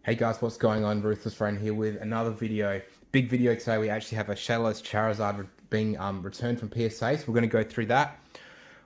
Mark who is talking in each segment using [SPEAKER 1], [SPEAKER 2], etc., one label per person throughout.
[SPEAKER 1] Hey guys, what's going on? Ruthless Rain here with another video. Big video today. We actually have a Shadowless Charizard being returned from PSA, so we're going to go through that.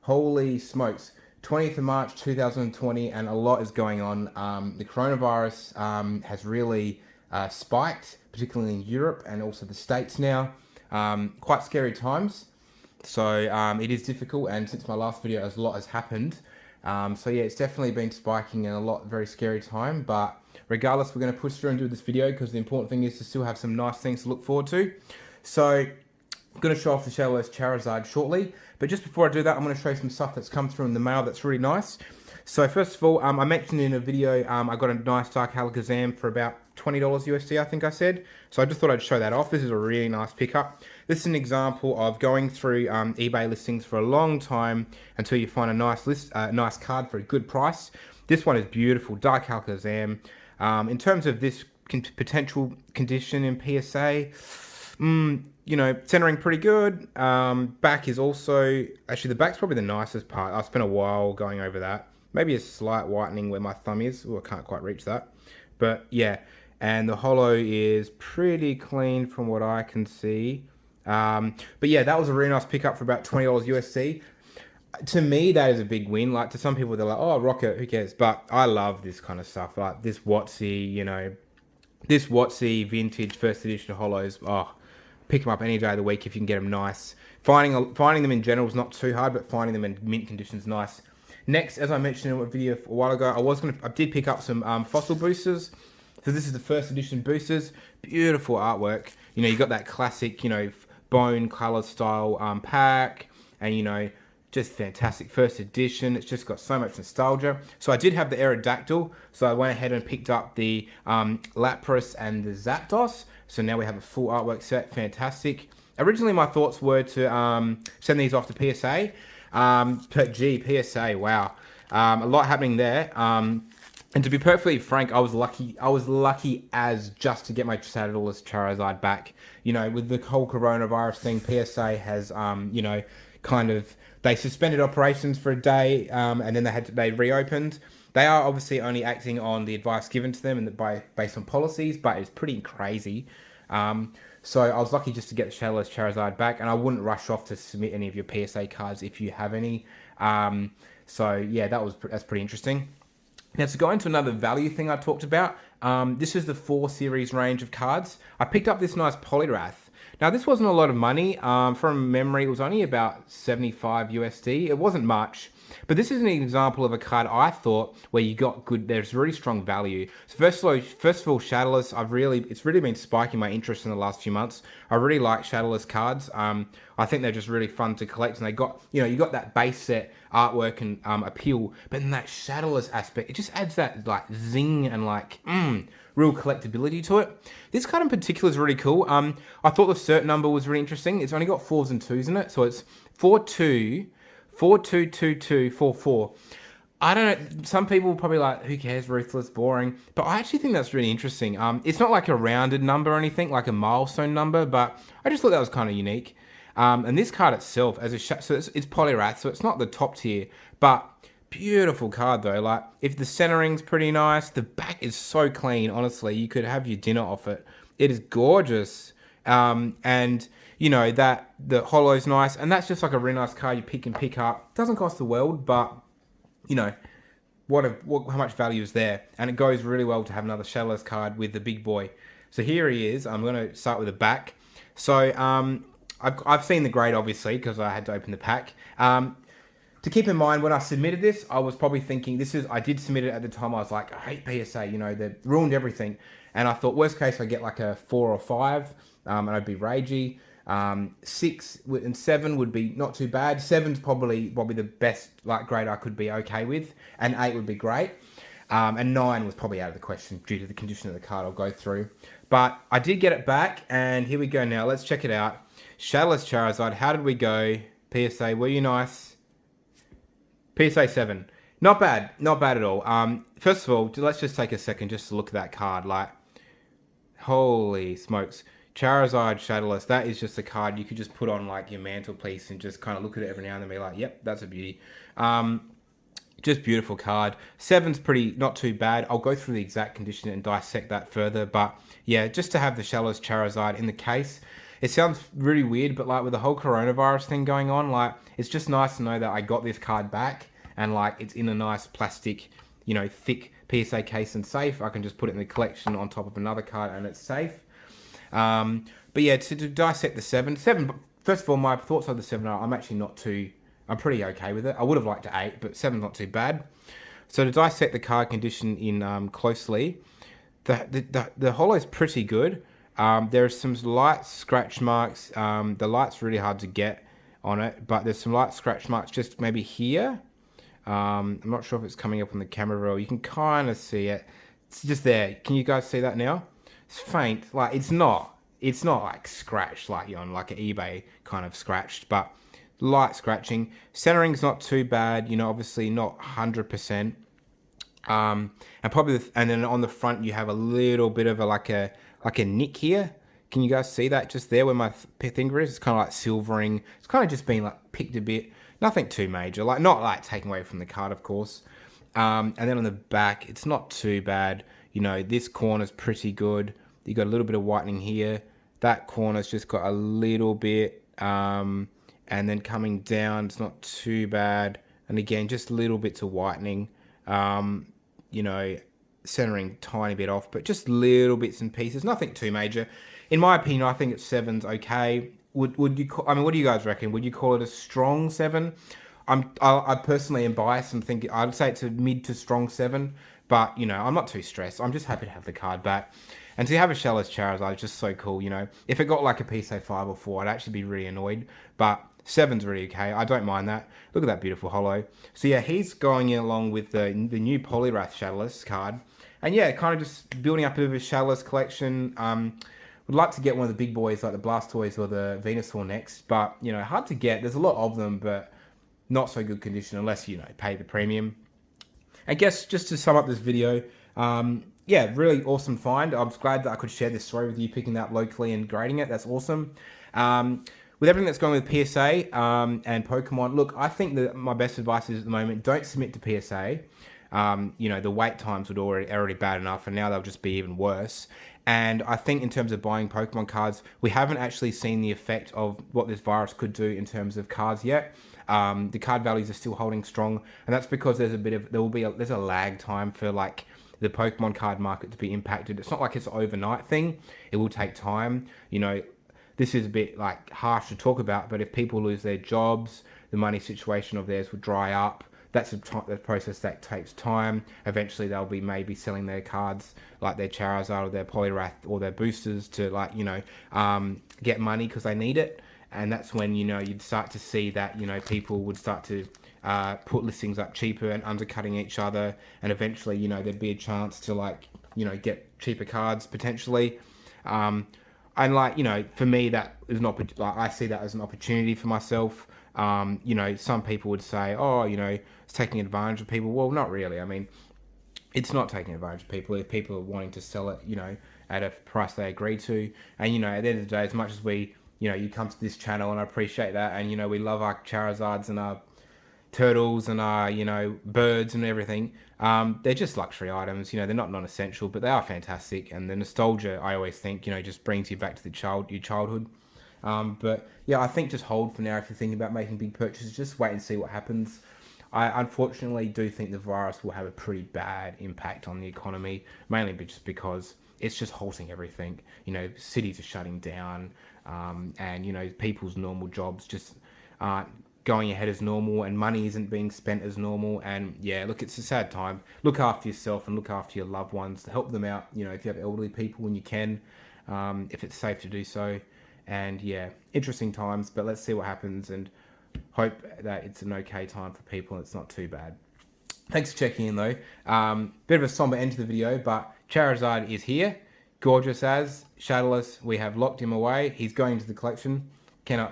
[SPEAKER 1] Holy smokes. 20th of March 2020, and a lot is going on. The coronavirus has really spiked, particularly in Europe and also the States now. Quite scary times. So it is difficult, and since my last video, a lot has happened. So yeah, it's definitely been spiking in a lot, very scary time. But regardless, we're going to push through and do this video because the important thing is to still have some nice things to look forward to. So I'm going to show off the Shadowless Charizard shortly. But just before I do that, I'm going to show you some stuff that's come through in the mail that's really nice. So first of all, I mentioned in a video, I got a nice Dark Alakazam for about $20 USD, I think I said. So I just thought I'd show that off. This is a really nice pickup. This is an example of going through eBay listings for a long time until you find a nice card for a good price. This one is beautiful, Dark Alakazam. In terms of this potential condition in PSA, centering pretty good. Back is also, actually the back's probably the nicest part. I spent a while going over that. Maybe a slight whitening where my thumb is. Oh, I can't quite reach that. But yeah, and the holo is pretty clean from what I can see. But yeah, that was a really nice pickup for about $20 USD. To me, that is a big win. Like, to some people, they're like, oh, Rocket, who cares? But I love this kind of stuff. Like this WotC, this WotC vintage first edition holos. Oh, pick them up any day of the week if you can get them nice. Finding them in general is not too hard, but finding them in mint condition is nice. Next, as I mentioned in a video a while ago, I did pick up some fossil boosters. So this is the first edition boosters. Beautiful artwork. You got that classic, bone color style pack, and just fantastic first edition. It's just got so much nostalgia. So I did have the Aerodactyl, so I went ahead and picked up the Lapras and the Zapdos. So now we have a full artwork set. Fantastic. Originally my thoughts were to send these off to PSA, but gee, PSA, wow, a lot happening there. And to be perfectly frank, I was lucky as just to get my Shadowless Charizard back. With the whole coronavirus thing, PSA has, they suspended operations for a day, and then they reopened. They are obviously only acting on the advice given to them and based on policies, but it's pretty crazy. So I was lucky just to get the Shadowless Charizard back, and I wouldn't rush off to submit any of your PSA cards if you have any. So yeah, that's pretty interesting. Now, to go into another value thing I talked about, this is the 4 series range of cards. I picked up this nice Poliwrath. Now, this wasn't a lot of money. From memory, it was only about 75 USD. It wasn't much. But this is an example of a card I thought where there's really strong value. So first of all, Shadowless, it's really been spiking my interest in the last few months. I really like Shadowless cards. I think they're just really fun to collect, and they got, you got that base set artwork and appeal, but then that Shadowless aspect, it just adds that like zing and like real collectability to it. This card in particular is really cool. I thought the cert number was really interesting. It's only got 4s and 2s in it, so it's 42 422244. I don't know. Some people will probably like, who cares, ruthless, boring. But I actually think that's really interesting. It's not like a rounded number or anything, like a milestone number, but I just thought that was kind of unique. And this card itself, so it's Poliwrath, so it's not the top tier, but beautiful card though. Like, if the centering's pretty nice, the back is so clean. Honestly, you could have your dinner off it. It is gorgeous. And that the holo's nice, and that's just like a really nice card you pick up. Doesn't cost the world, but how much value is there, and it goes really well to have another Shadowless card with the big boy. So here he is. I'm going to start with the back. So I've seen the grade obviously because I had to open the pack. To keep in mind, when I submitted this, I was probably thinking I did submit it at the time. I was like, I hate PSA, they ruined everything. And I thought, worst case, I get like a 4 or 5, and I'd be ragey. 6 and 7 would be not too bad. 7's probably the best grade I could be okay with, and 8 would be great. And 9 was probably out of the question due to the condition of the card I'll go through. But I did get it back, and here we go now. Let's check it out. Shadowless Charizard, how did we go? PSA, were you nice? PSA 7. Not bad at all. First of all, let's just take a second just to look at that card. Like, holy smokes. Charizard Shadowless, that is just a card you could just put on like your mantelpiece and just kind of look at it every now and then and be like, yep, that's a beauty. Just beautiful card. 7's pretty not too bad. I'll go through the exact condition and dissect that further. But yeah, just to have the Shadowless Charizard in the case, it sounds really weird, but like with the whole coronavirus thing going on, like it's just nice to know that I got this card back and like it's in a nice plastic, you know, thick PSA case and safe. I can just put it in the collection on top of another card and it's safe. But yeah, to dissect the 7, first of all, my thoughts on the 7 are I'm pretty okay with it. I would have liked an 8, but 7's not too bad. So to dissect the card condition in closely, the holo is pretty good. There are some light scratch marks. The light's really hard to get on it, but there's some light scratch marks just maybe here. I'm not sure if it's coming up on the camera roll. You can kind of see it. It's just there. Can you guys see that now? It's faint. Like it's not like scratched like you're on like an eBay kind of scratched, but light scratching. Centering's not too bad. You know, obviously not 100%. And probably, and then on the front you have a little bit of like a nick here. Can you guys see that just there where my finger is? It's kind of like silvering. It's kind of just been like picked a bit. Nothing too major, like not like taking away from the card, of course. And then on the back, it's not too bad. You know, this corner's pretty good. You got a little bit of whitening here. That corner's just got a little bit. And then coming down, it's not too bad. And again, just little bits of whitening. You know, centering tiny bit off, but just little bits and pieces. Nothing too major. In my opinion, I think 7's okay. Would you? I mean, what do you guys reckon? Would you call it a strong 7? I personally am biased and think I'd say it's a mid to strong 7. But you know, I'm not too stressed. I'm just happy to have the card back, and to have a Shadowless Charizard is just so cool. You know, if it got like a PSA 5 or 4, I'd actually be really annoyed. But 7's really okay. I don't mind that. Look at that beautiful holo. So yeah, he's going in along with the new Poliwrath Shadowless card, and yeah, kind of just building up a bit of a Shadowless collection. Would like to get one of the big boys like the Blastoise or the Venusaur next, but you know, hard to get. There's a lot of them, but not so good condition unless you know pay the premium. I guess just to sum up this video, yeah, really awesome find. I'm glad that I could share this story with you, picking that up locally and grading it. That's awesome. With everything that's going with PSA and Pokemon, look, I think that my best advice is at the moment, don't submit to PSA. You know, the wait times would already bad enough, and now they'll just be even worse. And I think in terms of buying Pokemon cards, we haven't actually seen the effect of what this virus could do in terms of cards yet. The card values are still holding strong, and that's because there's a lag time for like the Pokemon card market to be impacted. It's not like it's an overnight thing. It will take time. You know, this is a bit like harsh to talk about, but if people lose their jobs, the money situation of theirs will dry up. That's a process that takes time. Eventually, they'll be maybe selling their cards, like their Charizard or their Poliwrath or their boosters, to like get money because they need it. And that's when you'd start to see that people would start to put listings up cheaper and undercutting each other, and eventually there'd be a chance to get cheaper cards potentially. And for me, that is I see that as an opportunity for myself. Some people would say, oh, it's taking advantage of people. Well, not really. I mean, it's not taking advantage of people if people are wanting to sell it, at a price they agree to. And, at the end of the day, as much as we, you come to this channel, and I appreciate that, and, we love our Charizards and our turtles and our, birds and everything. They're just luxury items, they're not non-essential, but they are fantastic. And the nostalgia, I always think, just brings you back to your childhood. But yeah, I think just hold for now if you're thinking about making big purchases. Just wait and see what happens. I unfortunately do think the virus will have a pretty bad impact on the economy, mainly just because it's just halting everything. Cities are shutting down, and people's normal jobs just aren't going ahead as normal, and money isn't being spent as normal. And yeah, look, it's a sad time. Look after yourself and look after your loved ones. Help them out. If you have elderly people when you can, if it's safe to do so. And yeah, interesting times, but let's see what happens and hope that it's an okay time for people and it's not too bad. Thanks for checking in though. Bit of a somber end to the video, but Charizard is here. Gorgeous as Shadowless. We have locked him away. He's going into the collection.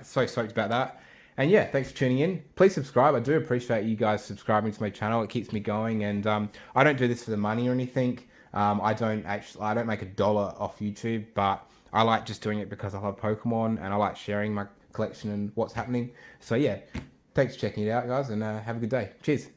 [SPEAKER 1] So stoked about that. And yeah, thanks for tuning in. Please subscribe. I do appreciate you guys subscribing to my channel. It keeps me going, and I don't do this for the money or anything. I don't make $1 off YouTube, but I like just doing it because I love Pokemon and I like sharing my collection and what's happening. So yeah, thanks for checking it out, guys, and have a good day. Cheers.